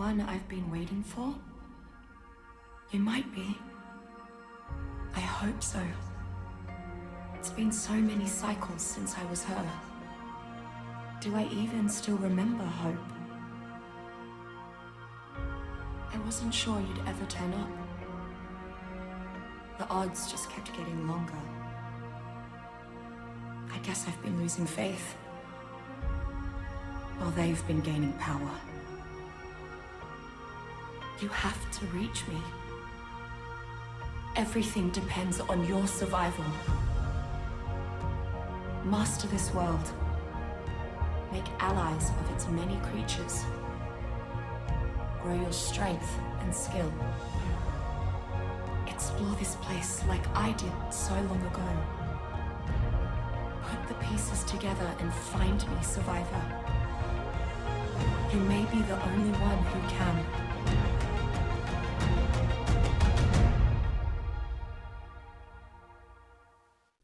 one I've been waiting for? You might be. I hope so. It's been so many cycles since I was her. Do I even still remember Hope? I wasn't sure you'd ever turn up. The odds just kept getting longer. I guess I've been losing faith, while they've been gaining power. You have to reach me. Everything depends on your survival. Master this world. Make allies of its many creatures. Grow your strength and skill. Explore this place like I did so long ago. Put the pieces together and find me, survivor. You may be the only one who can.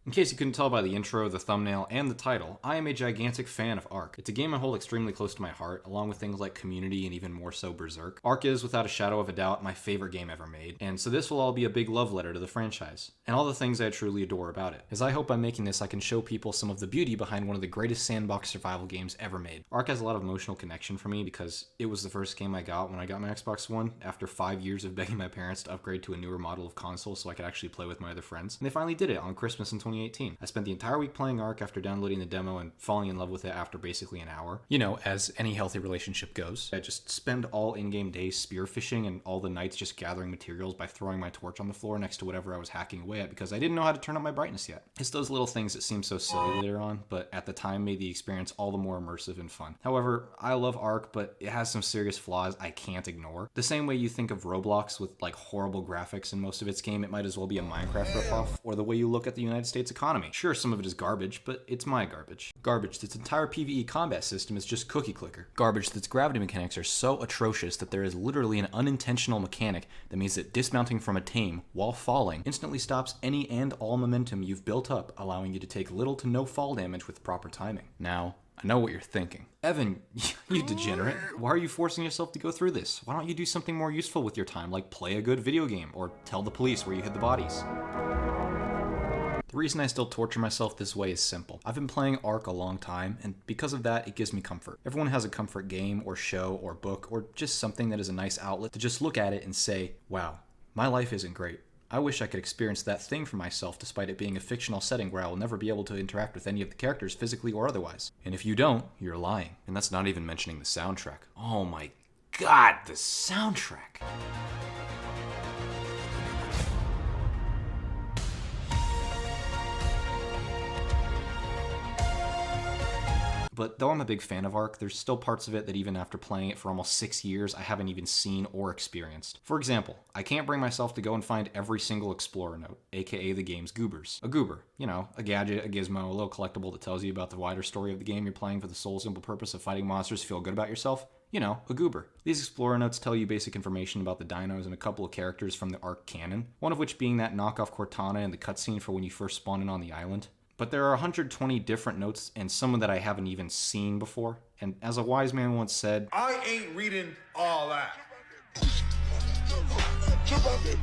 In case you couldn't tell by the intro, the thumbnail, and the title, I am a gigantic fan of Ark. It's a game I hold extremely close to my heart, along with things like Community and even more so Berserk. Ark is, without a shadow of a doubt, my favorite game ever made, and so this will all be a big love letter to the franchise, and all the things I truly adore about it. As I hope by making this I can show people some of the beauty behind one of the greatest sandbox survival games ever made. Ark has a lot of emotional connection for me because it was the first game I got when I got my Xbox One, after 5 years of begging my parents to upgrade to a newer model of console so I could actually play with my other friends, and they finally did it on Christmas in 2018. I spent the entire week playing Ark after downloading the demo and falling in love with it after basically an hour. You know, as any healthy relationship goes. I just spend all in-game days spearfishing and all the nights just gathering materials by throwing my torch on the floor next to whatever I was hacking away at because I didn't know how to turn up my brightness yet. It's those little things that seem so silly later on, but at the time made the experience all the more immersive and fun. However, I love Ark, but it has some serious flaws I can't ignore. The same way you think of Roblox with like horrible graphics in most of its game, it might as well be a Minecraft ripoff, or the way you look at the United States economy. Sure, some of it is garbage, but it's my garbage. Garbage that's entire PvE combat system is just cookie clicker. Garbage that's gravity mechanics are so atrocious that there is literally an unintentional mechanic that means that dismounting from a tame while falling instantly stops any and all momentum you've built up, allowing you to take little to no fall damage with proper timing. Now, I know what you're thinking. Evan, you degenerate. Why are you forcing yourself to go through this? Why don't you do something more useful with your time, like play a good video game, or tell the police where you hid the bodies? The reason I still torture myself this way is simple. I've been playing Ark a long time, and because of that, it gives me comfort. Everyone has a comfort game, or show, or book, or just something that is a nice outlet to just look at it and say, wow, my life isn't great. I wish I could experience that thing for myself despite it being a fictional setting where I will never be able to interact with any of the characters physically or otherwise. And if you don't, you're lying. And that's not even mentioning the soundtrack. Oh my god, the soundtrack! But though I'm a big fan of Ark, there's still parts of it that even after playing it for almost 6 years, I haven't even seen or experienced. For example, I can't bring myself to go and find every single Explorer note, aka the game's goobers. A goober, you know, a gadget, a gizmo, a little collectible that tells you about the wider story of the game you're playing for the sole simple purpose of fighting monsters to feel good about yourself. You know, a goober. These Explorer notes tell you basic information about the dinos and a couple of characters from the Ark canon, one of which being that knockoff Cortana in the cutscene for when you first spawn in on the island. But there are 120 different notes, and some that I haven't even seen before. And as a wise man once said, I ain't reading all that.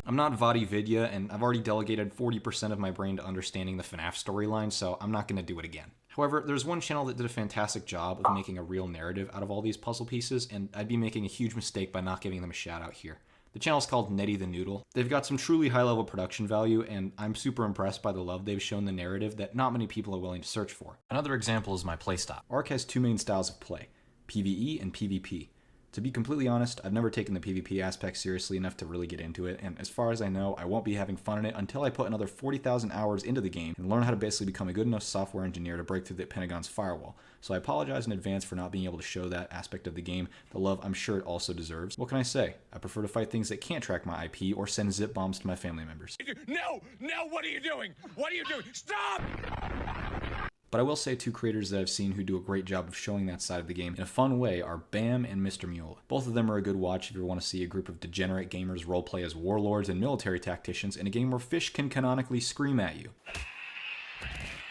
I'm not Vadi Vidya, and I've already delegated 40% of my brain to understanding the FNAF storyline, so I'm not going to do it again. However, there's one channel that did a fantastic job of making a real narrative out of all these puzzle pieces, and I'd be making a huge mistake by not giving them a shout out here. The channel's called Netty the Noodle. They've got some truly high-level production value, and I'm super impressed by the love they've shown the narrative that not many people are willing to search for. Another example is my playstyle. Ark has two main styles of play, PvE and PvP. To be completely honest, I've never taken the PvP aspect seriously enough to really get into it, and as far as I know, I won't be having fun in it until I put another 40,000 hours into the game and learn how to basically become a good enough software engineer to break through the Pentagon's firewall. So I apologize in advance for not being able to show that aspect of the game the love I'm sure it also deserves. What can I say? I prefer to fight things that can't track my IP or send zip bombs to my family members. No, what are you doing? What are you doing? Stop! But I will say two creators that I've seen who do a great job of showing that side of the game in a fun way are Bam and Mr. Mule. Both of them are a good watch if you want to see a group of degenerate gamers roleplay as warlords and military tacticians in a game where fish can canonically scream at you.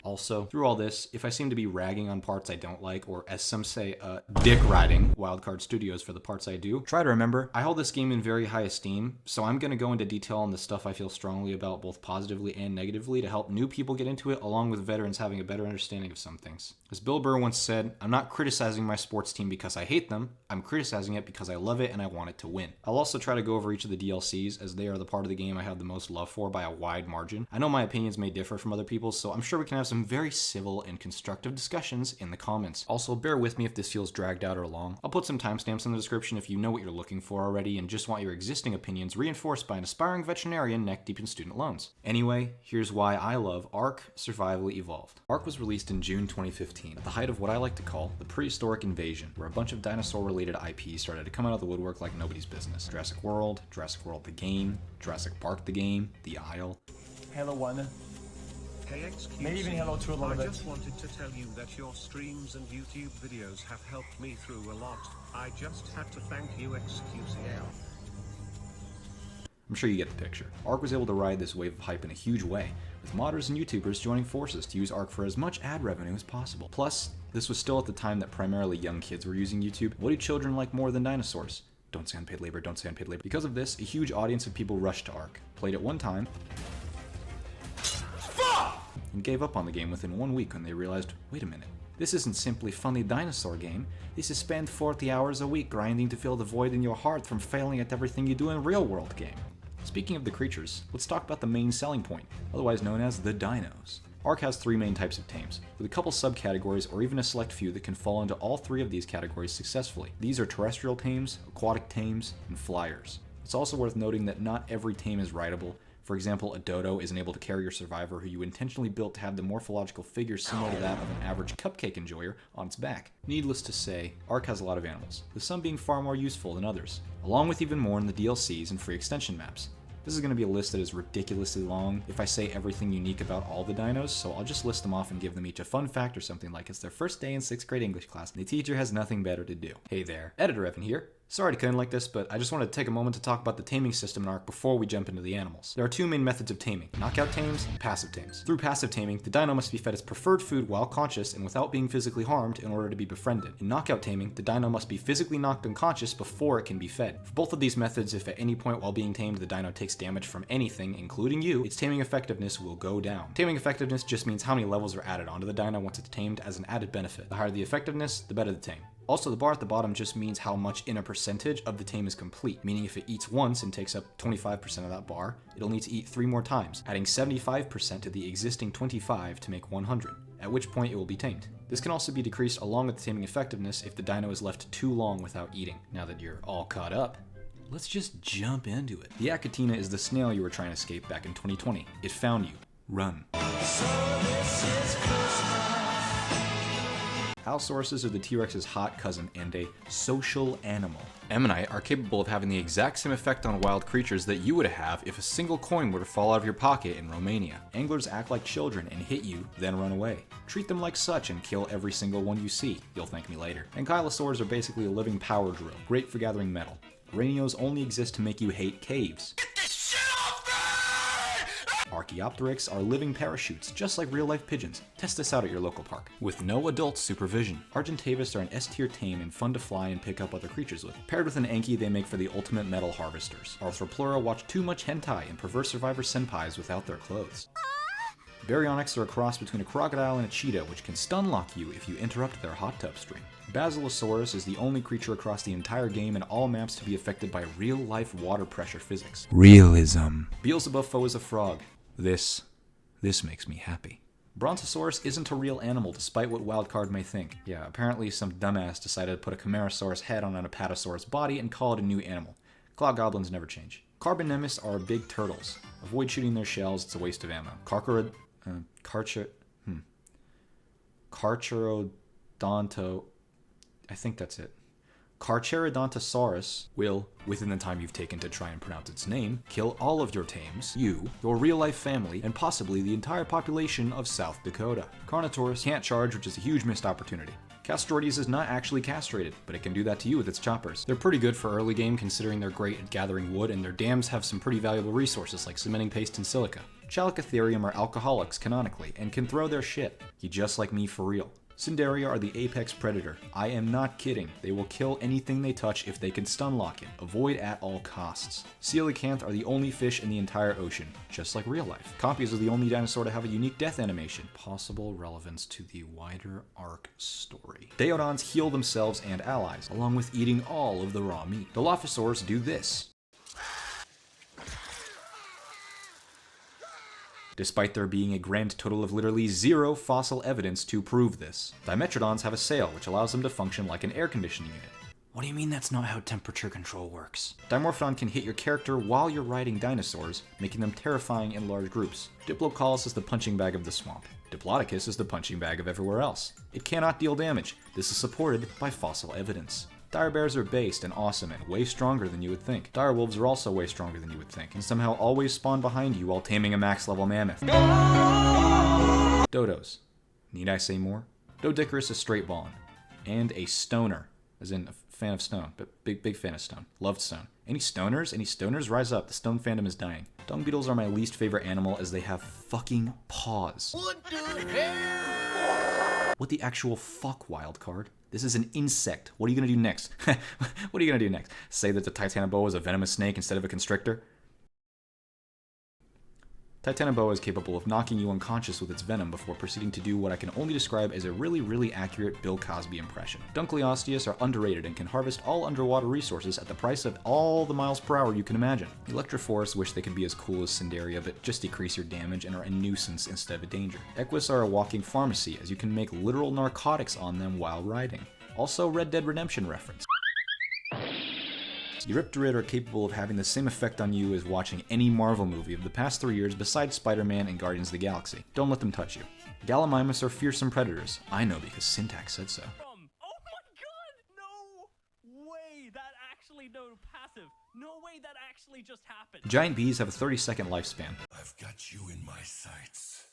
Also, through all this, if I seem to be ragging on parts I don't like, or as some say, dick riding Wildcard Studios for the parts I do, try to remember, I hold this game in very high esteem, so I'm gonna go into detail on the stuff I feel strongly about both positively and negatively to help new people get into it, along with veterans having a better understanding of some things. As Bill Burr once said, I'm not criticizing my sports team because I hate them, I'm criticizing it because I love it and I want it to win. I'll also try to go over each of the DLCs, as they are the part of the game I have the most love for by a wide margin. I know my opinions may differ from other people's, so I'm sure we can have some very civil and constructive discussions in the comments. Also, bear with me if this feels dragged out or long. I'll put some timestamps in the description if you know what you're looking for already and just want your existing opinions reinforced by an aspiring veterinarian neck deep in student loans. Anyway, here's why I love Ark: Survivally Evolved. Ark was released in June 2015, at the height of what I like to call the prehistoric invasion, where a bunch of dinosaur-related IPs started to come out of the woodwork like nobody's business. Jurassic World the game, Jurassic Park the game, The Isle. Halo 1. Hey, excuse Maybe even me. Halo 2 a little I bit. just wanted to tell you that your streams and YouTube videos have helped me through a lot. I just had to thank you, excuse me. I'm sure you get the picture. Ark was able to ride this wave of hype in a huge way, with modders and YouTubers joining forces to use Ark for as much ad revenue as possible. Plus, this was still at the time that primarily young kids were using YouTube. What do children like more than dinosaurs? Don't say unpaid labor, don't say unpaid labor. Because of this, a huge audience of people rushed to Ark, played it one time, and gave up on the game within 1 week when they realized, wait a minute, this isn't simply funny dinosaur game, this is spend 40 hours a week grinding to fill the void in your heart from failing at everything you do in real world game. Speaking of the creatures, let's talk about the main selling point, otherwise known as the dinos. Ark has 3 main types of tames, with a couple subcategories or even a select few that can fall into all 3 of these categories successfully. These are terrestrial tames, aquatic tames, and flyers. It's also worth noting that not every tame is rideable. For example, a dodo isn't able to carry your survivor who you intentionally built to have the morphological figure similar to that of an average cupcake enjoyer on its back. Needless to say, Ark has a lot of animals, with some being far more useful than others, along with even more in the DLCs and free extension maps. This is going to be a list that is ridiculously long if I say everything unique about all the dinos, so I'll just list them off and give them each a fun fact or something like it's their first day in 6th grade English class and the teacher has nothing better to do. Hey there, Editor Evan here. Sorry to cut in like this, but I just wanted to take a moment to talk about the taming system in Ark before we jump into the animals. There are 2 main methods of taming, knockout tames and passive tames. Through passive taming, the dino must be fed its preferred food while conscious and without being physically harmed in order to be befriended. In knockout taming, the dino must be physically knocked unconscious before it can be fed. For both of these methods, if at any point while being tamed the dino takes damage from anything, including you, its taming effectiveness will go down. Taming effectiveness just means how many levels are added onto the dino once it's tamed as an added benefit. The higher the effectiveness, the better the tame. Also, the bar at the bottom just means how much in a percentage of the tame is complete, meaning if it eats once and takes up 25% of that bar, it'll need to eat 3 more times, adding 75% to the existing 25 to make 100, at which point it will be tamed. This can also be decreased along with the taming effectiveness if the dino is left too long without eating. Now that you're all caught up, let's just jump into it. The Achatina is the snail you were trying to escape back in 2020. It found you. Run. Allosaurus are the T-Rex's hot cousin and a social animal. Ammonite are capable of having the exact same effect on wild creatures that you would have if a single coin were to fall out of your pocket in Romania. Anglers act like children and hit you, then run away. Treat them like such and kill every single one you see. You'll thank me later. Ankylosaurs are basically a living power drill, great for gathering metal. Ranios only exist to make you hate caves. Archaeopteryx are living parachutes, just like real-life pigeons. Test this out at your local park. With no adult supervision. Argentavis are an S-tier tame and fun to fly and pick up other creatures with. Paired with an Anki, they make for the ultimate metal harvesters. Arthropleura watch too much hentai and perverse survivor senpais without their clothes. Baryonyx are a cross between a crocodile and a cheetah, which can stun lock you if you interrupt their hot tub stream. Basilosaurus is the only creature across the entire game and all maps to be affected by real-life water pressure physics. Realism. Beelzebufo is a frog. This makes me happy. Brontosaurus isn't a real animal despite what Wildcard may think. Yeah, apparently some dumbass decided to put a Camarasaurus head on an Apatosaurus body and call it a new animal. Claw goblins never change. Carbonemus are big turtles. Avoid shooting their shells, it's a waste of ammo. Carcharodonto, I think that's it. Carcharodontosaurus will, within the time you've taken to try and pronounce its name, kill all of your tames, you, your real-life family, and possibly the entire population of South Dakota. Carnotaurus can't charge, which is a huge missed opportunity. Castroides is not actually castrated, but it can do that to you with its choppers. They're pretty good for early game considering they're great at gathering wood, and their dams have some pretty valuable resources like cementing paste and silica. Chalicotherium are alcoholics canonically, and can throw their shit. You just like me for real. Cinderia are the apex predator. I am not kidding. They will kill anything they touch if they can stun lock it. Avoid at all costs. Coelacanth are the only fish in the entire ocean, just like real life. Compies are the only dinosaur to have a unique death animation. Possible relevance to the wider Ark story. Daeodons heal themselves and allies, along with eating all of the raw meat. Dilophosaurs do this. Despite there being a grand total of literally 0 fossil evidence to prove this. Dimetrodons have a sail, which allows them to function like an air conditioning unit. What do you mean that's not how temperature control works? Dimorphodon can hit your character while you're riding dinosaurs, making them terrifying in large groups. Diplocaulus is the punching bag of the swamp. Diplodocus is the punching bag of everywhere else. It cannot deal damage. This is supported by fossil evidence. Dire bears are based and awesome and way stronger than you would think. Dire wolves are also way stronger than you would think, and somehow always spawn behind you while taming a max level mammoth. Dodos. Need I say more? Doedicurus is straight ballin'. And a stoner, as in a fan of stone, but big fan of stone. Loved stone. Any stoners? Any stoners? Rise up, the stone fandom is dying. Dung beetles are my least favorite animal as they have fucking paws. What the hell? What the actual fuck, wildcard? This is an insect. What are you gonna do next? What are you gonna do next? Say that the Titanoboa is a venomous snake instead of a constrictor? Titanoboa is capable of knocking you unconscious with its venom before proceeding to do what I can only describe as a really accurate Bill Cosby impression. Dunkleosteus are underrated and can harvest all underwater resources at the price of all the miles per hour you can imagine. Electrophorus wish they could be as cool as Cinderia, but just decrease your damage and are a nuisance instead of a danger. Equus are a walking pharmacy, as you can make literal narcotics on them while riding. Also, Red Dead Redemption reference. Eurypterid are capable of having the same effect on you as watching any Marvel movie of the past 3 years besides Spider-Man and Guardians of the Galaxy. Don't let them touch you. Gallimimus are fearsome predators. I know because Syntax said so. Oh my god! No way! That actually, no passive. No way that actually just happened. Giant bees have a 30-second lifespan. I've got you in my sights.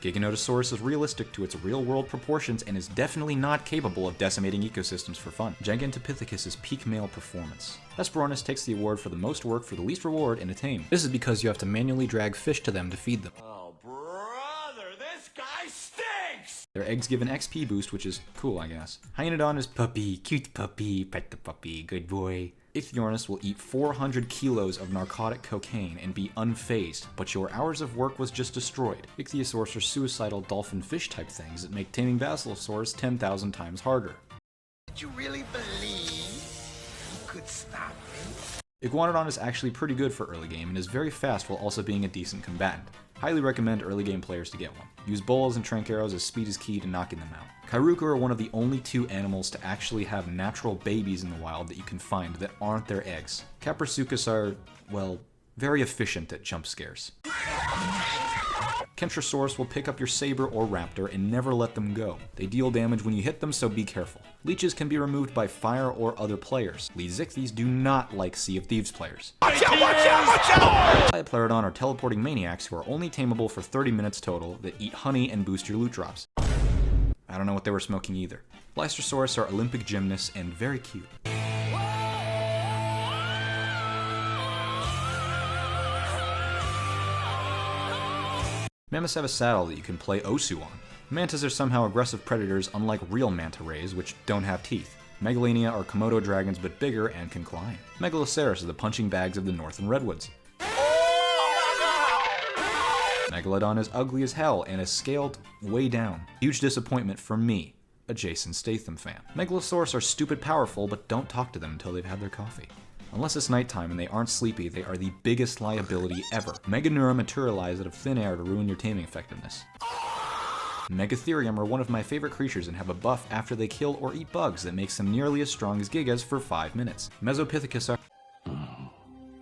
Giganotosaurus is realistic to its real-world proportions and is definitely not capable of decimating ecosystems for fun. Gigantopithecus is peak male performance. Hesperornis takes the award for the most work for the least reward in a tame. This is because you have to manually drag fish to them to feed them. Oh, brother, this guy stinks! Their eggs give an XP boost, which is cool, I guess. Hyaenodon is puppy, cute puppy, pet the puppy, good boy. Ichthyornis will eat 400 kilos of narcotic cocaine and be unfazed, but your hours of work was just destroyed. Ichthyosaurs are suicidal dolphin fish type things that make taming Basilosaurs 10,000 times harder. Did you really believe you could stop me? Iguanodon is actually pretty good for early game and is very fast while also being a decent combatant. Highly recommend early game players to get one. Use bolas and trank arrows as speed is key to knocking them out. Kairuku are one of the only 2 animals to actually have natural babies in the wild that you can find that aren't their eggs. Caprasuchus are, well, very efficient at jump scares. Kentrosaurus will pick up your saber or raptor and never let them go. They deal damage when you hit them, so be careful. Leeches can be removed by fire or other players. Leezichthyes do not like Sea of Thieves players. Watch out, watch out, watch out! Dipleurodon are teleporting maniacs who are only tameable for 30 minutes total that eat honey and boost your loot drops. I don't know what they were smoking either. Blystrosaurus are Olympic gymnasts and very cute. Mammoths have a saddle that you can play Osu on. Mantas are somehow aggressive predators unlike real manta rays, which don't have teeth. Megalania are Komodo dragons but bigger and can climb. Megaloceros are the punching bags of the northern redwoods. Megalodon is ugly as hell and is scaled way down. Huge disappointment for me, a Jason Statham fan. Megalosaurus are stupid powerful, but don't talk to them until they've had their coffee. Unless it's nighttime and they aren't sleepy, they are the biggest liability ever. Meganeura materialize out of thin air to ruin your taming effectiveness. Megatherium are one of my favorite creatures and have a buff after they kill or eat bugs that makes them nearly as strong as Gigas for 5 minutes. Mesopithecus are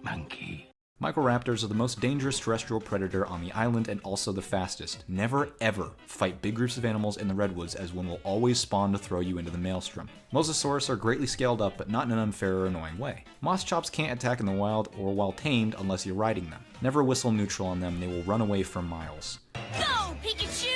Monkey. Microraptors are the most dangerous terrestrial predator on the island and also the fastest. Never ever fight big groups of animals in the redwoods, as one will always spawn to throw you into the maelstrom. Mosasaurus are greatly scaled up, but not in an unfair or annoying way. Mosschops can't attack in the wild or while tamed unless you're riding them. Never whistle neutral on them, they will run away for miles. Go, Pikachu!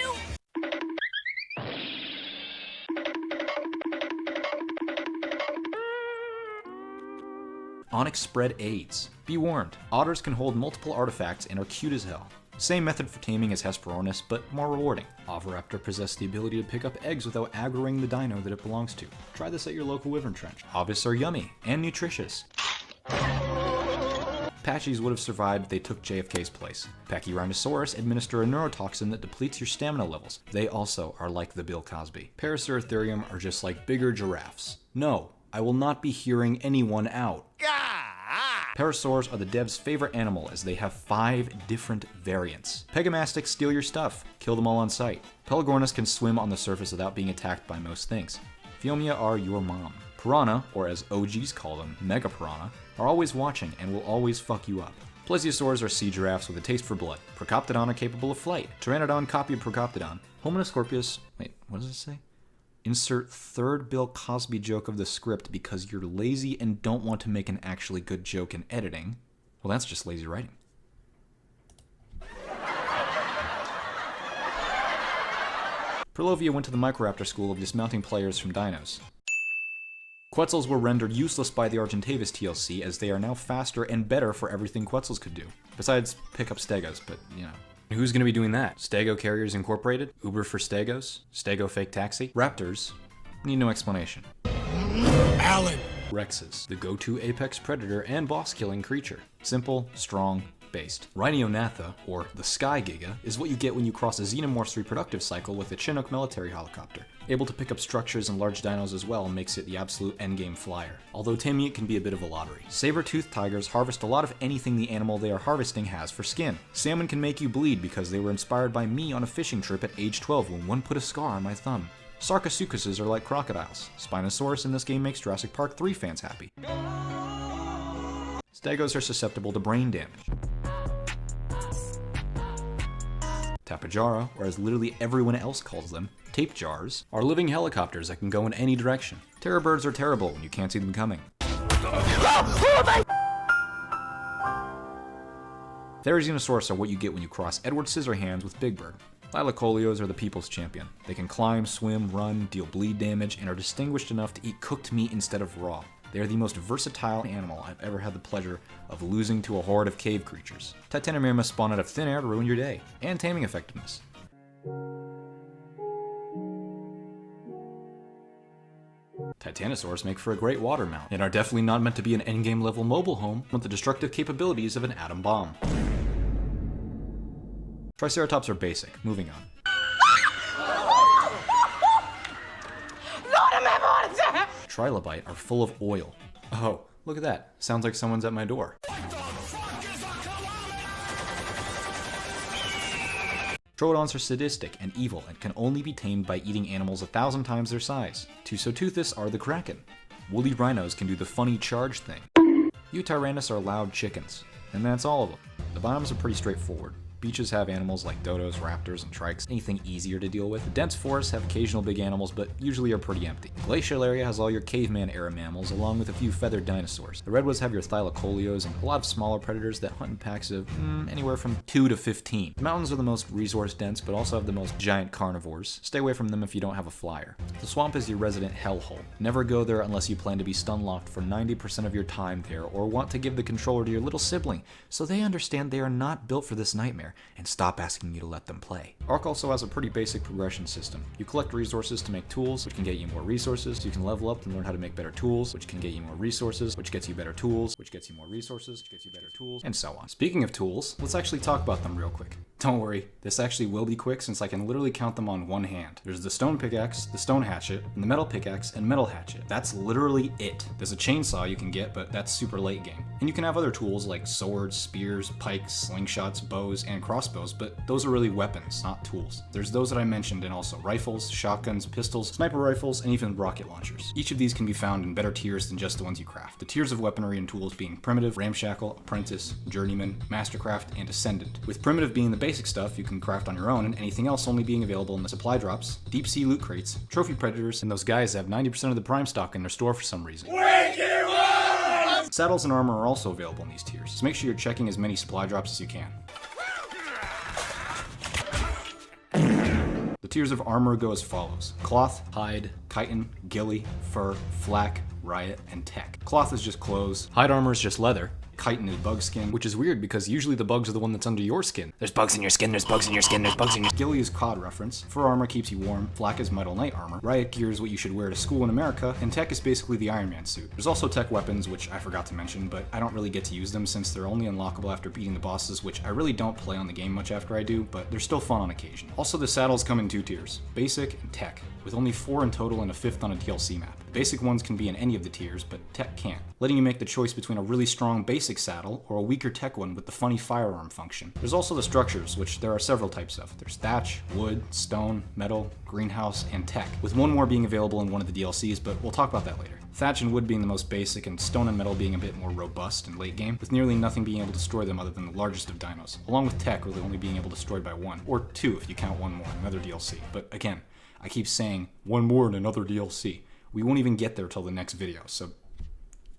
Onyx spread aids. Be warned, otters can hold multiple artifacts and are cute as hell. Same method for taming as Hesperornis, but more rewarding. Oviraptor possess the ability to pick up eggs without aggroing the dino that it belongs to. Try this at your local wyvern trench. Ovis are yummy and nutritious. Apaches would have survived if they took JFK's place. Pachyrhinosaurus administer a neurotoxin that depletes your stamina levels. They also are like the Bill Cosby. Paraceratherium are just like bigger giraffes. No, I will not be hearing anyone out. Parasaurs are the devs' favorite animal as they have 5 different variants. Pegamastics steal your stuff, kill them all on sight. Pelagornis can swim on the surface without being attacked by most things. Phiomia are your mom. Piranha, or as OGs call them, Mega Piranha, are always watching and will always fuck you up. Plesiosaurs are sea giraffes with a taste for blood. Procoptodon are capable of flight. Pteranodon copied Procoptodon. Hominoscorpius, wait, what does it say? Insert third Bill Cosby joke of the script because you're lazy and don't want to make an actually good joke in editing. Well, that's just lazy writing. Perlovia went to the Microraptor School of dismounting players from dinos. Quetzals were rendered useless by the Argentavis TLC as they are now faster and better for everything Quetzals could do. Besides pick up Stegos, but you know. Who's going to be doing that? Stego Carriers Incorporated? Uber for Stegos? Stego Fake Taxi? Raptors? Need no explanation. Alan. Rexes, the go-to apex predator and boss-killing creature. Simple, strong, based. Rhiniothnatha, or the Sky Giga, is what you get when you cross a Xenomorph's reproductive cycle with a Chinook military helicopter. Able to pick up structures and large dinos as well makes it the absolute endgame flyer, although taming it can be a bit of a lottery. Saber-toothed tigers harvest a lot of anything the animal they are harvesting has for skin. Salmon can make you bleed because they were inspired by me on a fishing trip at age 12 when one put a scar on my thumb. Sarcosuchuses are like crocodiles. Spinosaurus in this game makes Jurassic Park 3 fans happy. Stegos are susceptible to brain damage. Tapejara, or as literally everyone else calls them, tape jars, are living helicopters that can go in any direction. Terror birds are terrible when you can't see them coming. Therizinosaurus are what you get when you cross Edward Scissorhands with Big Bird. Thylacolios are the people's champion. They can climb, swim, run, deal bleed damage, and are distinguished enough to eat cooked meat instead of raw. They are the most versatile animal I've ever had the pleasure of losing to a horde of cave creatures. Titanomyrma spawn out of thin air to ruin your day, and taming effectiveness. Titanosaurs make for a great water mount, and are definitely not meant to be an endgame level mobile home with the destructive capabilities of an atom bomb. Triceratops are basic, moving on. Trilobite are full of oil. Oh, look at that. Sounds like someone's at my door. Troodons are sadistic and evil and can only be tamed by eating animals 1,000 times their size. Tusoteuthis are the kraken. Woolly rhinos can do the funny charge thing. Eutyrannus are loud chickens. And that's all of them. The biomes are pretty straightforward. Beaches have animals like dodos, raptors, and trikes, anything easier to deal with. The dense forests have occasional big animals, but usually are pretty empty. The glacial area has all your caveman-era mammals, along with a few feathered dinosaurs. The redwoods have your thylacolios and a lot of smaller predators that hunt in packs of anywhere from 2 to 15. The mountains are the most resource-dense, but also have the most giant carnivores. Stay away from them if you don't have a flyer. The swamp is your resident hellhole. Never go there unless you plan to be stun-locked for 90% of your time there, or want to give the controller to your little sibling, so they understand they are not built for this nightmare, and stop asking you to let them play. Ark also has a pretty basic progression system. You collect resources to make tools, which can get you more resources. You can level up and learn how to make better tools, which can get you more resources, which gets you better tools, which gets you more resources, which gets you better tools, and so on. Speaking of tools, let's actually talk about them real quick. Don't worry, this actually will be quick since I can literally count them on one hand. There's the stone pickaxe, the stone hatchet, and the metal pickaxe and metal hatchet. That's literally it. There's a chainsaw you can get, but that's super late game. And you can have other tools like swords, spears, pikes, slingshots, bows, and crossbows, but those are really weapons, not tools. There's those that I mentioned, and also rifles, shotguns, pistols, sniper rifles, and even rocket launchers. Each of these can be found in better tiers than just the ones you craft. The tiers of weaponry and tools being primitive, ramshackle, apprentice, journeyman, mastercraft, and ascendant. With primitive being the basic stuff you can craft on your own, and anything else only being available in the supply drops, deep sea loot crates, trophy predators, and those guys that have 90% of the prime stock in their store for some reason. Saddles and armor are also available in these tiers, so make sure you're checking as many supply drops as you can. The tiers of armor go as follows: cloth, hide, chitin, gilly, fur, flak, riot, and tech. Cloth is just clothes, hide armor is just leather, chitin is bug skin, which is weird because usually the bugs are the one that's under your skin. There's bugs in your skin, there's bugs in your skin, there's bugs in your skin. Ghillie is COD reference, fur armor keeps you warm, flak is metal knight armor, riot gear is what you should wear to school in America, and tech is basically the Iron Man suit. There's also tech weapons, which I forgot to mention, but I don't really get to use them since they're only unlockable after beating the bosses, which I really don't play on the game much after I do, but they're still fun on occasion. Also, the saddles come in 2 tiers, basic and tech, with only 4 in total and a 5th on a DLC map. The basic ones can be in any of the tiers, but tech can't, letting you make the choice between a really strong basic saddle or a weaker tech one with the funny firearm function. There's also the structures, which there are several types of. There's thatch, wood, stone, metal, greenhouse, and tech, with one more being available in one of the DLCs, but we'll talk about that later. Thatch and wood being the most basic, and stone and metal being a bit more robust in late game, with nearly nothing being able to destroy them other than the largest of dinos, along with tech really only being able to destroy by 1, or 2 if you count one more in another DLC. But again, I keep saying one more in another DLC. We won't even get there till the next video, so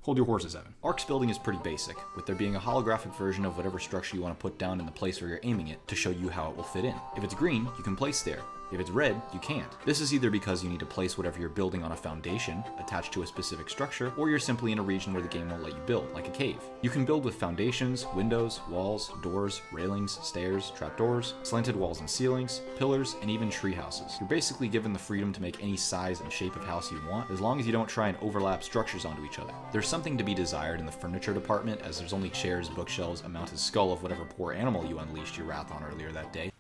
hold your horses, Evan. Ark's building is pretty basic, with there being a holographic version of whatever structure you want to put down in the place where you're aiming it to show you how it will fit in. If it's green, you can place there. If it's red, you can't. This is either because you need to place whatever you're building on a foundation, attached to a specific structure, or you're simply in a region where the game won't let you build, like a cave. You can build with foundations, windows, walls, doors, railings, stairs, trapdoors, slanted walls and ceilings, pillars, and even tree houses. You're basically given the freedom to make any size and shape of house you want, as long as you don't try and overlap structures onto each other. There's something to be desired in the furniture department, as there's only chairs, bookshelves, a mounted skull of whatever poor animal you unleashed your wrath on earlier that day,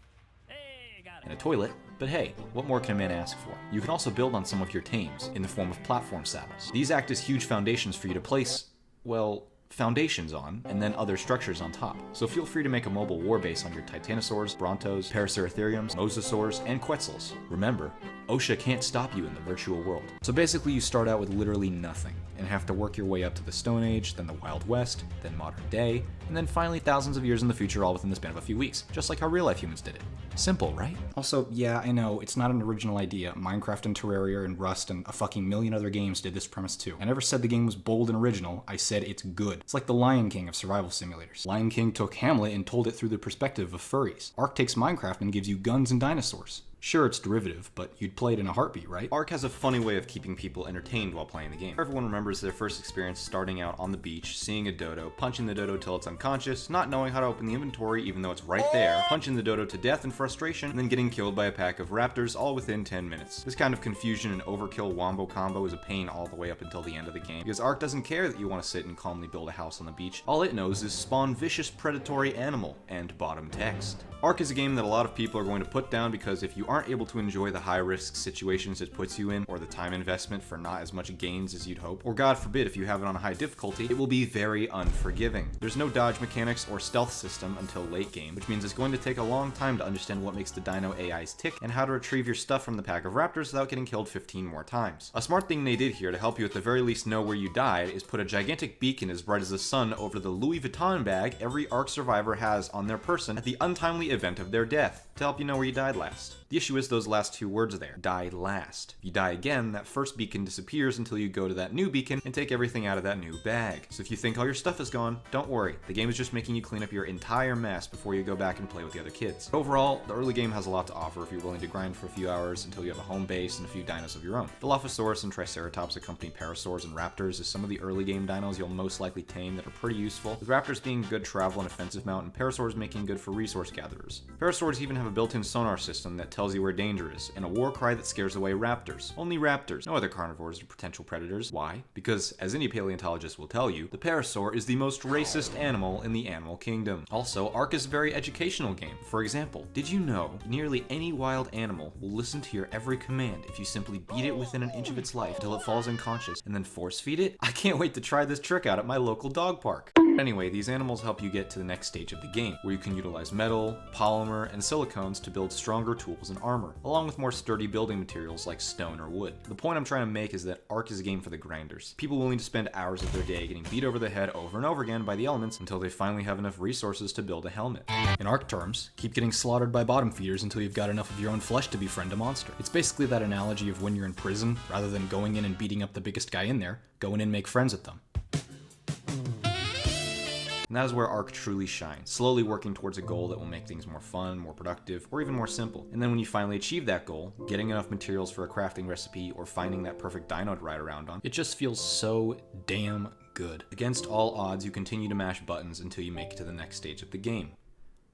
and a toilet, but hey, what more can a man ask for? You can also build on some of your tames in the form of platform saddles. These act as huge foundations for you to place, well, foundations on, and then other structures on top. So feel free to make a mobile war base on your Titanosaurs, Brontos, Paraceratheriums, Mosasaurs, and Quetzals. Remember, OSHA can't stop you in the virtual world. So basically you start out with literally nothing, and have to work your way up to the Stone Age, then the Wild West, then modern day, and then finally thousands of years in the future all within the span of a few weeks, just like how real life humans did it. Simple, right? Also, yeah, I know, it's not an original idea. Minecraft and Terraria and Rust and a fucking million other games did this premise too. I never said the game was bold and original, I said it's good. It's like the Lion King of survival simulators. Lion King took Hamlet and told it through the perspective of furries. Ark takes Minecraft and gives you guns and dinosaurs. Sure, it's derivative, but you'd play it in a heartbeat, right? Ark has a funny way of keeping people entertained while playing the game. Everyone remembers their first experience starting out on the beach, seeing a dodo, punching the dodo till it's unconscious, not knowing how to open the inventory even though it's right there, punching the dodo to death in frustration, and then getting killed by a pack of raptors all within 10 minutes. This kind of confusion and overkill wombo combo is a pain all the way up until the end of the game, because Ark doesn't care that you want to sit and calmly build a house on the beach. All it knows is spawn vicious predatory animal and bottom text. Ark is a game that a lot of people are going to put down because if you aren't able to enjoy the high-risk situations it puts you in, or the time investment for not as much gains as you'd hope, or God forbid if you have it on a high difficulty, it will be very unforgiving. There's no dodge mechanics or stealth system until late game, which means it's going to take a long time to understand what makes the dino AIs tick and how to retrieve your stuff from the pack of raptors without getting killed 15 more times. A smart thing they did here to help you at the very least know where you died is put a gigantic beacon as bright as the sun over the Louis Vuitton bag every Ark survivor has on their person at the untimely event of their death, to help you know where you died last. The issue is those last 2 words there, die last. If you die again, that first beacon disappears until you go to that new beacon and take everything out of that new bag. So if you think all your stuff is gone, don't worry. The game is just making you clean up your entire mess before you go back and play with the other kids. Overall, the early game has a lot to offer if you're willing to grind for a few hours until you have a home base and a few dinos of your own. Dilophosaurus and Triceratops accompany Parasaurs and Raptors as some of the early game dinos you'll most likely tame that are pretty useful, with Raptors being good travel and offensive mount and Parasaurs making good for resource gatherers. Parasaurs even have a built-in sonar system that tells you where danger is, and a war cry that scares away raptors. Only raptors, no other carnivores or potential predators. Why? Because, as any paleontologist will tell you, the parasaur is the most racist animal in the animal kingdom. Also, Ark is a very educational game. For example, did you know nearly any wild animal will listen to your every command if you simply beat it within an inch of its life until it falls unconscious and then force feed it? I can't wait to try this trick out at my local dog park. Anyway, these animals help you get to the next stage of the game, where you can utilize metal, polymer, and silicones to build stronger tools and armor, along with more sturdy building materials like stone or wood. The point I'm trying to make is that Ark is a game for the grinders. People willing to spend hours of their day getting beat over the head over and over again by the elements until they finally have enough resources to build a helmet. In Ark terms, keep getting slaughtered by bottom feeders until you've got enough of your own flesh to befriend a monster. It's basically that analogy of when you're in prison, rather than going in and beating up the biggest guy in there, go in and make friends with them. And that is where Arc truly shines, slowly working towards a goal that will make things more fun, more productive, or even more simple. And then when you finally achieve that goal, getting enough materials for a crafting recipe or finding that perfect dino to ride around on, it just feels so damn good. Against all odds, you continue to mash buttons until you make it to the next stage of the game.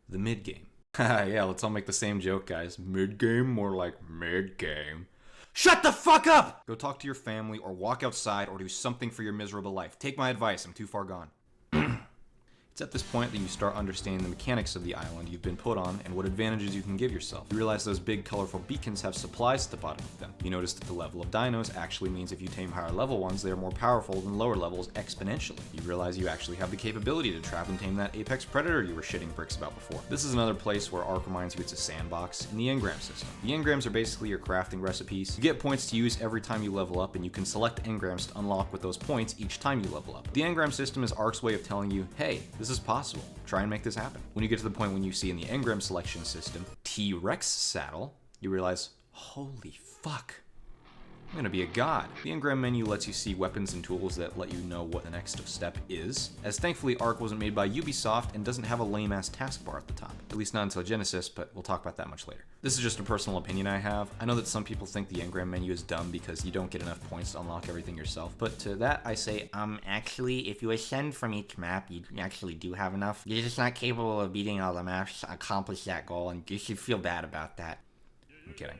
The mid-game. Yeah, let's all make the same joke, guys. Mid-game, more like mid-game. Shut the fuck up! Go talk to your family or walk outside or do something for your miserable life. Take my advice, I'm too far gone. It's at this point that you start understanding the mechanics of the island you've been put on and what advantages you can give yourself. You realize those big colorful beacons have supplies at the bottom of them. You notice that the level of dinos actually means if you tame higher level ones, they are more powerful than lower levels exponentially. You realize you actually have the capability to trap and tame that apex predator you were shitting bricks about before. This is another place where Ark reminds you it's a sandbox in the engram system. The engrams are basically your crafting recipes. You get points to use every time you level up, and you can select engrams to unlock with those points each time you level up. The engram system is Ark's way of telling you, hey, this is possible. Try and make this happen. When you get to the point when you see in the engram selection system, T-Rex saddle, you realize, holy fuck, I'm gonna be a god. The engram menu lets you see weapons and tools that let you know what the next step is, as thankfully Ark wasn't made by Ubisoft and doesn't have a lame-ass taskbar at the top. At least not until Genesis, but we'll talk about that much later. This is just a personal opinion I have. I know that some people think the engram menu is dumb because you don't get enough points to unlock everything yourself, but to that I say, actually, if you ascend from each map, you actually do have enough. You're just not capable of beating all the maps to accomplish that goal, and you should feel bad about that. I'm kidding.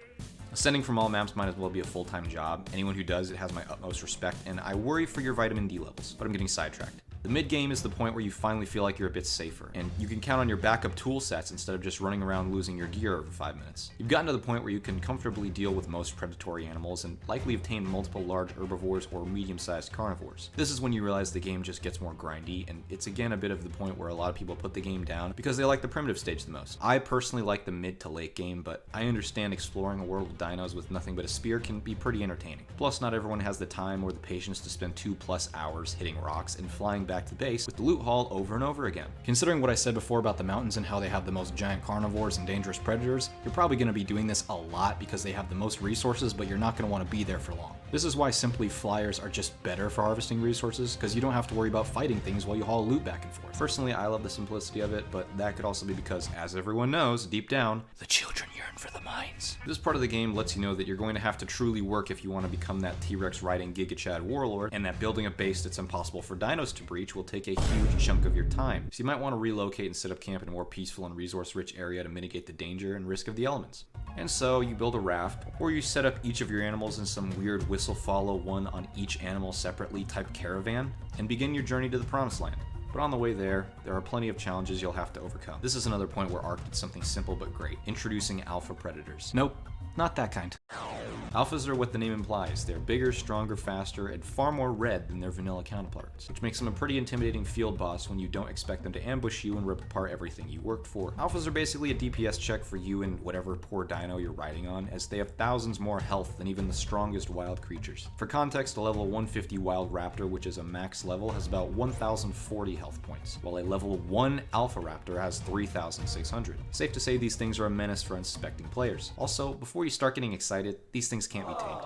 Ascending from all maps might as well be a full-time job. Anyone who does it has my utmost respect, and I worry for your vitamin D levels, but I'm getting sidetracked. The mid-game is the point where you finally feel like you're a bit safer, and you can count on your backup tool sets instead of just running around losing your gear every 5 minutes. You've gotten to the point where you can comfortably deal with most predatory animals and likely obtain multiple large herbivores or medium-sized carnivores. This is when you realize the game just gets more grindy, and it's again a bit of the point where a lot of people put the game down because they like the primitive stage the most. I personally like the mid to late game, but I understand exploring a world of dinos with nothing but a spear can be pretty entertaining. Plus, not everyone has the time or the patience to spend 2+ hours hitting rocks and flying back to base with the loot haul over and over again. Considering what I said before about the mountains and how they have the most giant carnivores and dangerous predators, you're probably going to be doing this a lot because they have the most resources, but you're not going to want to be there for long. This is why simply flyers are just better for harvesting resources, because you don't have to worry about fighting things while you haul loot back and forth. Personally, I love the simplicity of it, but that could also be because, as everyone knows, deep down, the children yearn for the mines. This part of the game lets you know that you're going to have to truly work if you want to become that T-Rex riding Giga Chad warlord, and that building a base that's impossible for dinos to breach will take a huge chunk of your time. So you might want to relocate and set up camp in a more peaceful and resource-rich area to mitigate the danger and risk of the elements. And so you build a raft, or you set up each of your animals in some weird whistle-follow one on each animal separately type caravan, and begin your journey to the promised land. But on the way there are plenty of challenges you'll have to overcome. This is another point where Ark did something simple but great, introducing alpha predators. Nope, not that kind. Alphas are what the name implies. They're bigger, stronger, faster, and far more red than their vanilla counterparts, which makes them a pretty intimidating field boss when you don't expect them to ambush you and rip apart everything you worked for. Alphas are basically a DPS check for you and whatever poor dino you're riding on, as they have thousands more health than even the strongest wild creatures. For context, a level 150 wild raptor, which is a max level, has about 1040 health points, while a level 1 alpha raptor has 3600. Safe to say these things are a menace for unsuspecting players. Also, before you start getting excited, these things can't be tamed.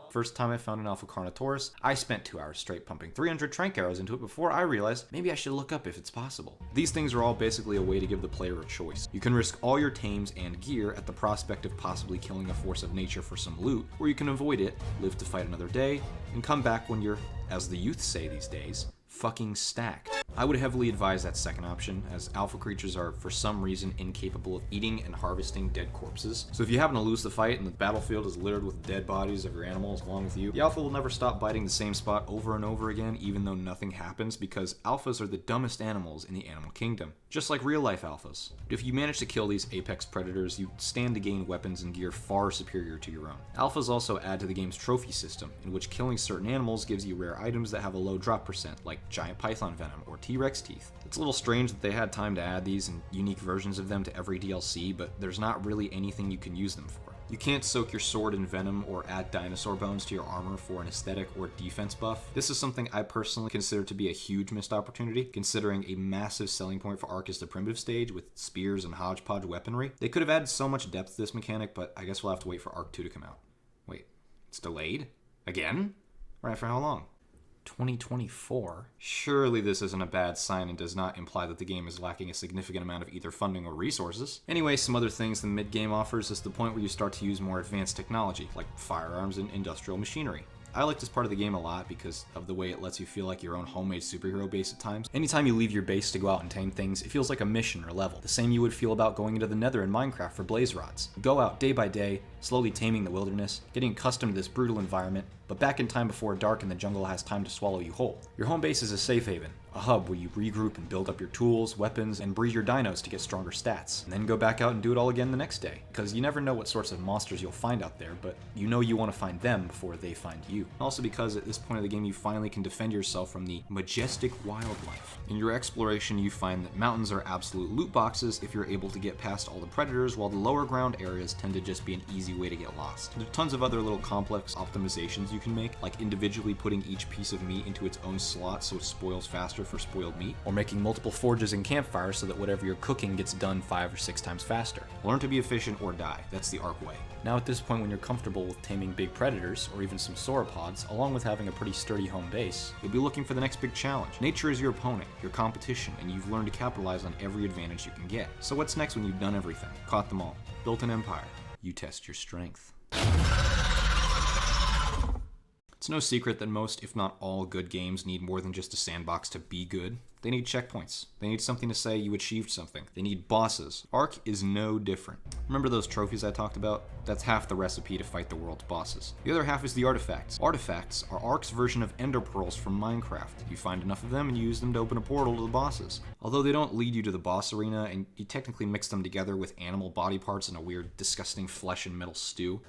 First time I found an Alpha Carnotaurus, I spent 2 hours straight pumping 300 trank arrows into it before I realized maybe I should look up if it's possible. These things are all basically a way to give the player a choice. You can risk all your tames and gear at the prospect of possibly killing a force of nature for some loot, or you can avoid it, live to fight another day, and come back when you're, as the youth say these days, fucking stacked. I would heavily advise that second option, as alpha creatures are for some reason incapable of eating and harvesting dead corpses. So if you happen to lose the fight and the battlefield is littered with dead bodies of your animals along with you, the alpha will never stop biting the same spot over and over again even though nothing happens, because alphas are the dumbest animals in the animal kingdom, just like real life alphas. But if you manage to kill these apex predators, you stand to gain weapons and gear far superior to your own. Alphas also add to the game's trophy system, in which killing certain animals gives you rare items that have a low drop percent, like giant python venom or T-Rex teeth. It's a little strange that they had time to add these and unique versions of them to every DLC, but there's not really anything you can use them for. You can't soak your sword in venom or add dinosaur bones to your armor for an aesthetic or defense buff. This is something I personally consider to be a huge missed opportunity, considering a massive selling point for Ark is the primitive stage with spears and hodgepodge weaponry. They could have added so much depth to this mechanic, but I guess we'll have to wait for Ark 2 to come out. Wait, it's delayed? Again? Right, for how long? 2024? Surely this isn't a bad sign and does not imply that the game is lacking a significant amount of either funding or resources. Anyway, some other things the mid-game offers is the point where you start to use more advanced technology, like firearms and industrial machinery. I like this part of the game a lot because of the way it lets you feel like your own homemade superhero base at times. Anytime you leave your base to go out and tame things, it feels like a mission or level. The same you would feel about going into the Nether in Minecraft for blaze rods. You go out day by day, slowly taming the wilderness, getting accustomed to this brutal environment, but back in time before dark and the jungle has time to swallow you whole. Your home base is a safe haven, a hub where you regroup and build up your tools, weapons, and breed your dinos to get stronger stats, and then go back out and do it all again the next day. Because you never know what sorts of monsters you'll find out there, but you know you want to find them before they find you. Also because at this point of the game you finally can defend yourself from the majestic wildlife. In your exploration you find that mountains are absolute loot boxes if you're able to get past all the predators, while the lower ground areas tend to just be an easy way to get lost. There are tons of other little complex optimizations you can make, like individually putting each piece of meat into its own slot so it spoils faster for spoiled meat, or making multiple forges and campfires so that whatever you're cooking gets done 5 or 6 times faster. Learn to be efficient or die. That's the Ark way. Now at this point, when you're comfortable with taming big predators, or even some sauropods, along with having a pretty sturdy home base, you'll be looking for the next big challenge. Nature is your opponent, your competition, and you've learned to capitalize on every advantage you can get. So what's next when you've done everything? Caught them all. Built an empire. You test your strength. It's no secret that most, if not all, good games need more than just a sandbox to be good. They need checkpoints. They need something to say you achieved something. They need bosses. Ark is no different. Remember those trophies I talked about? That's half the recipe to fight the world's bosses. The other half is the artifacts. Artifacts are Ark's version of ender pearls from Minecraft. You find enough of them and you use them to open a portal to the bosses. Although they don't lead you to the boss arena, and you technically mix them together with animal body parts in a weird, disgusting flesh and metal stew.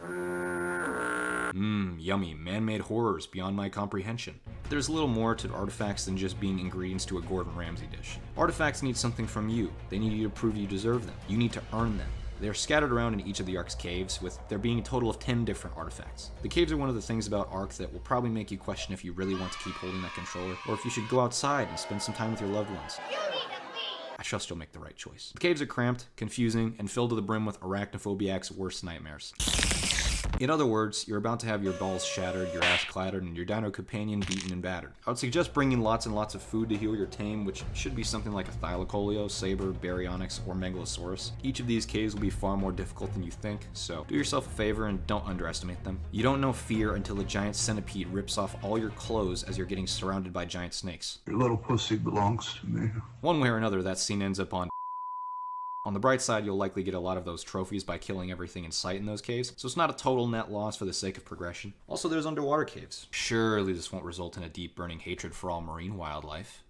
Yummy, man-made horrors beyond my comprehension. There's a little more to artifacts than just being ingredients to a Gordon Ramsay dish. Artifacts need something from you. They need you to prove you deserve them. You need to earn them. They're scattered around in each of the Ark's caves, with there being a total of 10 different artifacts. The caves are one of the things about Ark that will probably make you question if you really want to keep holding that controller, or if you should go outside and spend some time with your loved ones. I trust you'll make the right choice. The caves are cramped, confusing, and filled to the brim with arachnophobiac's worst nightmares. In other words, you're about to have your balls shattered, your ass clattered, and your dino companion beaten and battered. I would suggest bringing lots and lots of food to heal your tame, which should be something like a Thylacoleo, Saber, Baryonyx, or Megalosaurus. Each of these caves will be far more difficult than you think, so do yourself a favor and don't underestimate them. You don't know fear until a giant centipede rips off all your clothes as you're getting surrounded by giant snakes. Your little pussy belongs to me. One way or another, that scene ends up on. On the bright side, you'll likely get a lot of those trophies by killing everything in sight in those caves, so it's not a total net loss for the sake of progression. Also, there's underwater caves. Surely this won't result in a deep burning hatred for all marine wildlife.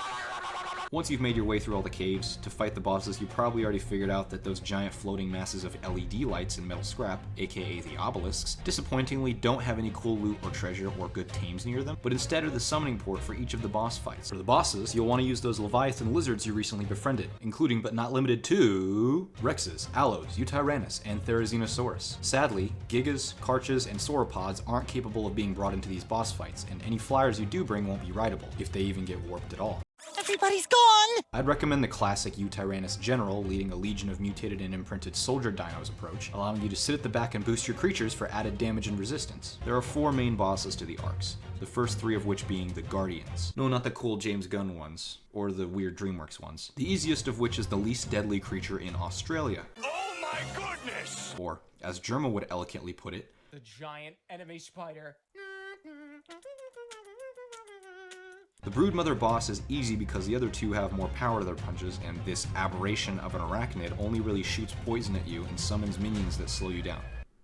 Once you've made your way through all the caves, to fight the bosses, you probably already figured out that those giant floating masses of LED lights and metal scrap, aka the obelisks, disappointingly don't have any cool loot or treasure or good tames near them, but instead are the summoning port for each of the boss fights. For the bosses, you'll want to use those Leviathan lizards you recently befriended, including but not limited to Rexes, Allos, Yutyrannus, and Therizinosaurus. Sadly, Gigas, Karchas, and Sauropods aren't capable of being brought into these boss fights, and any flyers you do bring won't be rideable, if they even get warped at all. Everybody's gone! I'd recommend the classic Yutyrannus General leading a legion of mutated and imprinted soldier dinos approach, allowing you to sit at the back and boost your creatures for added damage and resistance. There are 4 main bosses to the Arks, the first 3 of which being the Guardians. No, not the cool James Gunn ones, or the weird DreamWorks ones. The easiest of which is the least deadly creature in Australia. Oh my goodness! Or, as Germa would elegantly put it, The giant enemy spider. the Broodmother boss is easy because the other 2 have more power to their punches, and this aberration of an arachnid only really shoots poison at you and summons minions that slow you down.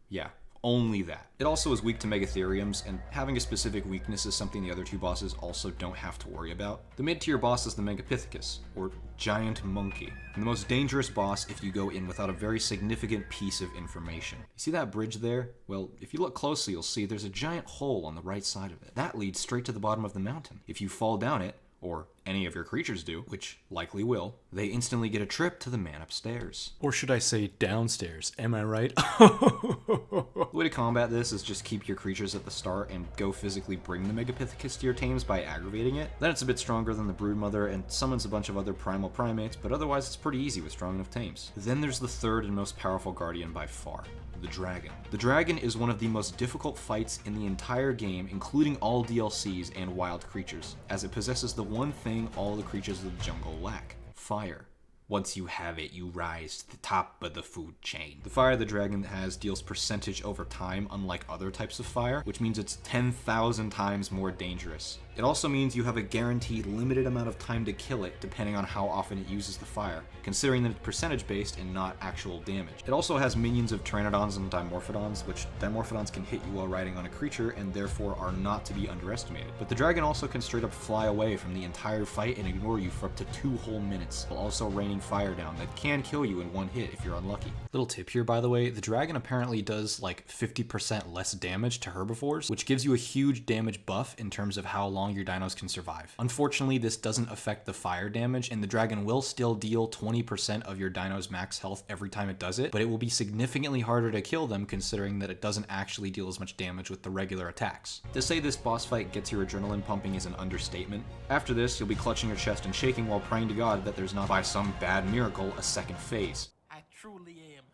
Yeah, only that. It also is weak to Megatheriums, and having a specific weakness is something the other 2 bosses also don't have to worry about. The mid-tier boss is the Megapithecus, or Giant Monkey, and the most dangerous boss if you go in without a very significant piece of information. You see that bridge there? Well, if you look closely, you'll see there's a giant hole on the right side of it. That leads straight to the bottom of the mountain. If you fall down it, or any of your creatures do, which likely will, they instantly get a trip to the man upstairs. Or should I say downstairs, am I right? The way to combat this is just keep your creatures at the start and go physically bring the Megapithecus to your tames by aggravating it. Then it's a bit stronger than the Broodmother and summons a bunch of other primal primates, but otherwise it's pretty easy with strong enough tames. Then there's the third and most powerful guardian by far, the Dragon. The Dragon is one of the most difficult fights in the entire game, including all DLCs and wild creatures, as it possesses the one thing all the creatures of the jungle lack: fire. Once you have it, you rise to the top of the food chain. The fire the dragon has deals percentage over time, unlike other types of fire, which means it's 10,000 times more dangerous. It also means you have a guaranteed limited amount of time to kill it, depending on how often it uses the fire, considering that it's percentage based and not actual damage. It also has minions of Pteranodons and Dimorphodons, which Dimorphodons can hit you while riding on a creature and therefore are not to be underestimated. But the dragon also can straight up fly away from the entire fight and ignore you for up to 2 whole minutes, while also raining fire down that can kill you in one hit if you're unlucky. Little tip here, by the way, the dragon apparently does like 50% less damage to herbivores, which gives you a huge damage buff in terms of how long your dinos can survive. Unfortunately, this doesn't affect the fire damage, and the dragon will still deal 20% of your dino's max health every time it does it, but it will be significantly harder to kill them considering that it doesn't actually deal as much damage with the regular attacks. To say this boss fight gets your adrenaline pumping is an understatement. After this, you'll be clutching your chest and shaking while praying to God that there's not, by some bad miracle, a second phase. I truly am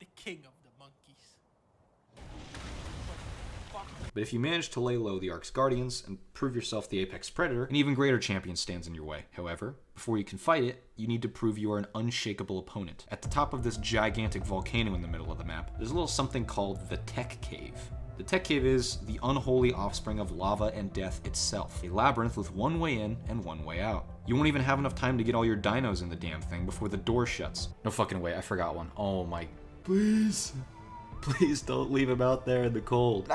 the king of the monkeys. But if you manage to lay low the Ark's Guardians and prove yourself the apex predator, an even greater champion stands in your way. However, before you can fight it, you need to prove you are an unshakable opponent. At the top of this gigantic volcano in the middle of the map, there's a little something called the Tech Cave. The Tech Cave is the unholy offspring of lava and death itself, a labyrinth with one way in and one way out. You won't even have enough time to get all your dinos in the damn thing before the door shuts. No fucking way, I forgot one. Oh my. Please don't leave him out there in the cold.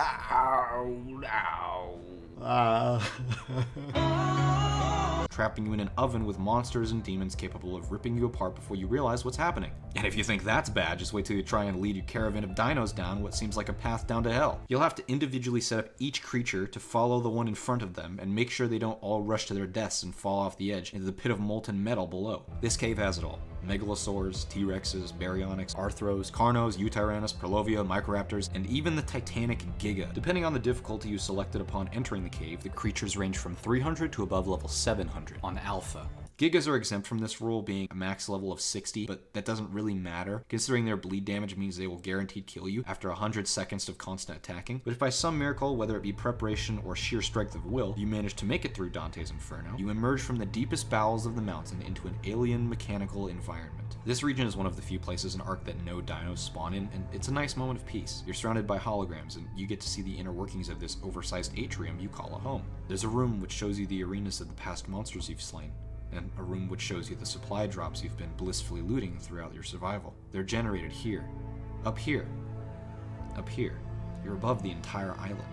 Trapping you in an oven with monsters and demons capable of ripping you apart before you realize what's happening. And if you think that's bad, just wait till you try and lead your caravan of dinos down what seems like a path down to hell. You'll have to individually set up each creature to follow the one in front of them and make sure they don't all rush to their deaths and fall off the edge into the pit of molten metal below. This cave has it all. Megalosaurs, T-Rexes, Baryonyx, Arthros, Carnos, Eutyrannus, Perlovia, Microraptors, and even the Titanic Giga. Depending on the difficulty you selected upon entering the cave, the creatures range from 300 to above level 700 on Alpha. Gigas are exempt from this rule, being a max level of 60, but that doesn't really matter, considering their bleed damage means they will guaranteed kill you after 100 seconds of constant attacking. But if by some miracle, whether it be preparation or sheer strength of will, you manage to make it through Dante's Inferno, you emerge from the deepest bowels of the mountain into an alien mechanical environment. This region is one of the few places in Ark that no dinos spawn in, and it's a nice moment of peace. You're surrounded by holograms, and you get to see the inner workings of this oversized atrium you call a home. There's a room which shows you the arenas of the past monsters you've slain, and a room which shows you the supply drops you've been blissfully looting throughout your survival. They're generated here, up here, up here. You're above the entire island.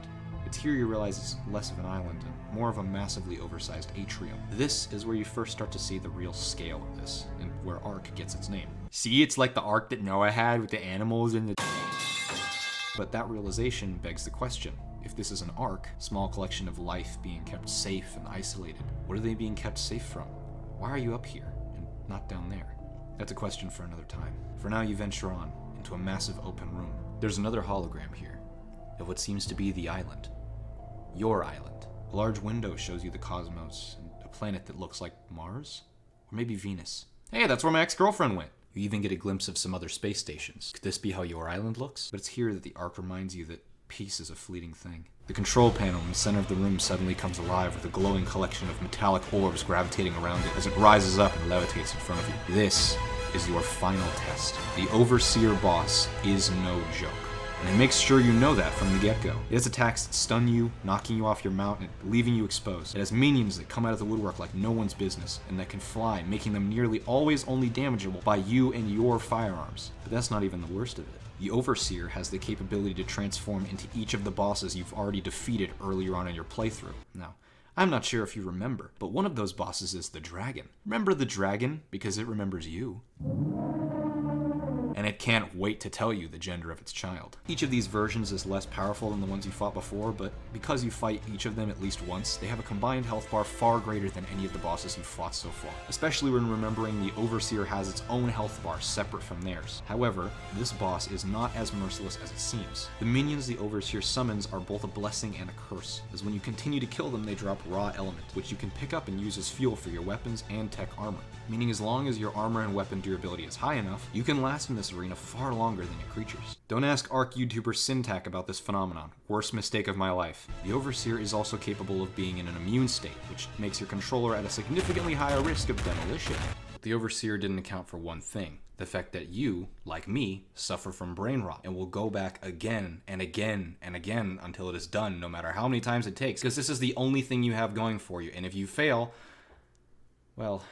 It's here you realize it's less of an island and more of a massively oversized atrium. This is where you first start to see the real scale of this, and where Ark gets its name. See, it's like the Ark that Noah had with the animals and the... But that realization begs the question. If this is an Ark, small collection of life being kept safe and isolated, what are they being kept safe from? Why are you up here and not down there? That's a question for another time. For now, you venture on into a massive open room. There's another hologram here of what seems to be the island. Your island. A large window shows you the cosmos and a planet that looks like Mars? Or maybe Venus. Hey, that's where my ex-girlfriend went. You even get a glimpse of some other space stations. Could this be how your island looks? But it's here that the Ark reminds you that peace is a fleeting thing. The control panel in the center of the room suddenly comes alive with a glowing collection of metallic orbs gravitating around it as it rises up and levitates in front of you. This is your final test. The Overseer boss is no joke, and it makes sure you know that from the get-go. It has attacks that stun you, knocking you off your mount and leaving you exposed. It has minions that come out of the woodwork like no one's business, and that can fly, making them nearly always only damageable by you and your firearms. But that's not even the worst of it. The Overseer has the capability to transform into each of the bosses you've already defeated earlier on in your playthrough. Now, I'm not sure if you remember, but one of those bosses is the dragon. Remember the dragon because it remembers you. And it can't wait to tell you the gender of its child. Each of these versions is less powerful than the ones you fought before, but because you fight each of them at least once, they have a combined health bar far greater than any of the bosses you've fought so far. Especially when remembering the Overseer has its own health bar separate from theirs. However, this boss is not as merciless as it seems. The minions the Overseer summons are both a blessing and a curse, as when you continue to kill them they drop raw element, which you can pick up and use as fuel for your weapons and tech armor. Meaning as long as your armor and weapon durability is high enough, you can last in this arena arena far longer than your creatures. Don't ask Ark YouTuber Syntac about this phenomenon. Worst mistake of my life. The Overseer is also capable of being in an immune state, which makes your controller at a significantly higher risk of demolition. But the Overseer didn't account for one thing. The fact that you, like me, suffer from brain rot and will go back again and again and again until it is done, no matter how many times it takes, because this is the only thing you have going for you, and if you fail, well,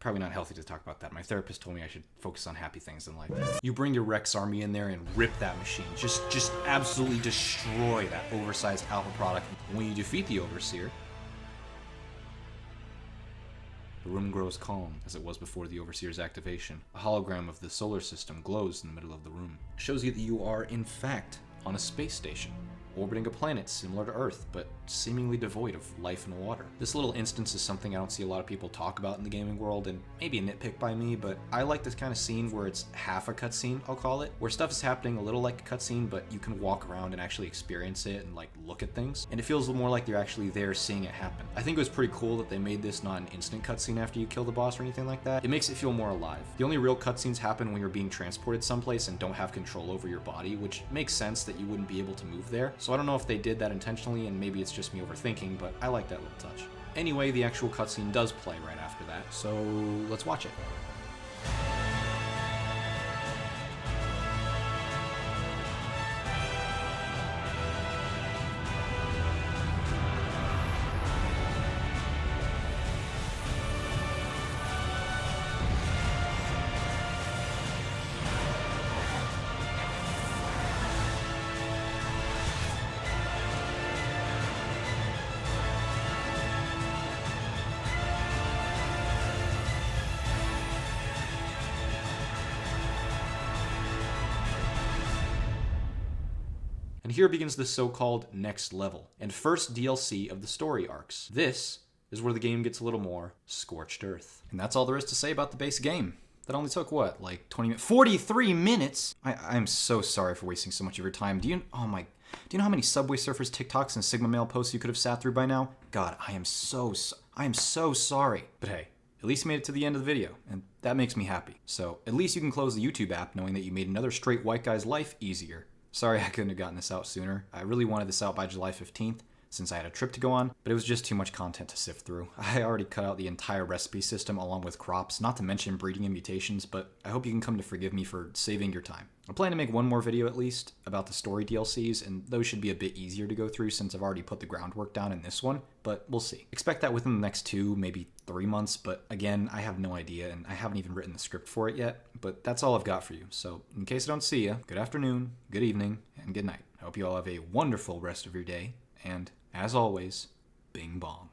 probably not healthy to talk about that. My therapist told me I should focus on happy things in life. You bring your Rex army in there and rip that machine. Just absolutely destroy that oversized alpha product. And when you defeat the Overseer, the room grows calm, as it was before the Overseer's activation. A hologram of the solar system glows in the middle of the room. It shows you that you are, in fact, on a space station, orbiting a planet similar to Earth, but seemingly devoid of life and water. This little instance is something I don't see a lot of people talk about in the gaming world, and maybe a nitpick by me, but I like this kind of scene where it's half a cutscene, I'll call it, where stuff is happening a little like a cutscene, but you can walk around and actually experience it and like look at things, and it feels more like you're actually there seeing it happen. I think it was pretty cool that they made this not an instant cutscene after you kill the boss or anything like that. It makes it feel more alive. The only real cutscenes happen when you're being transported someplace and don't have control over your body, which makes sense that you wouldn't be able to move there. So I don't know if they did that intentionally, and maybe it's just me overthinking, but I like that little touch. Anyway, the actual cutscene does play right after that, so let's watch it. And here begins the so-called next level, and first DLC of the story arcs. This is where the game gets a little more scorched earth. And that's all there is to say about the base game. That only took, what, like 20 minutes? 43 minutes?! I'm so sorry for wasting so much of your time. Do you know how many Subway Surfers TikToks and Sigma Mail posts you could have sat through by now? God, I am so sorry. But hey, at least you made it to the end of the video, and that makes me happy. So at least you can close the YouTube app knowing that you made another straight white guy's life easier. Sorry I couldn't have gotten this out sooner. I really wanted this out by July 15th, since I had a trip to go on, but it was just too much content to sift through. I already cut out the entire recipe system along with crops, not to mention breeding and mutations, but I hope you can come to forgive me for saving your time. I plan to make one more video at least about the story DLCs, and those should be a bit easier to go through since I've already put the groundwork down in this one, but we'll see. Expect that within the next 2, maybe 3 months, but again, I have no idea, and I haven't even written the script for it yet, but that's all I've got for you. So in case I don't see you, good afternoon, good evening, and good night. I hope you all have a wonderful rest of your day, and as always, bing bong.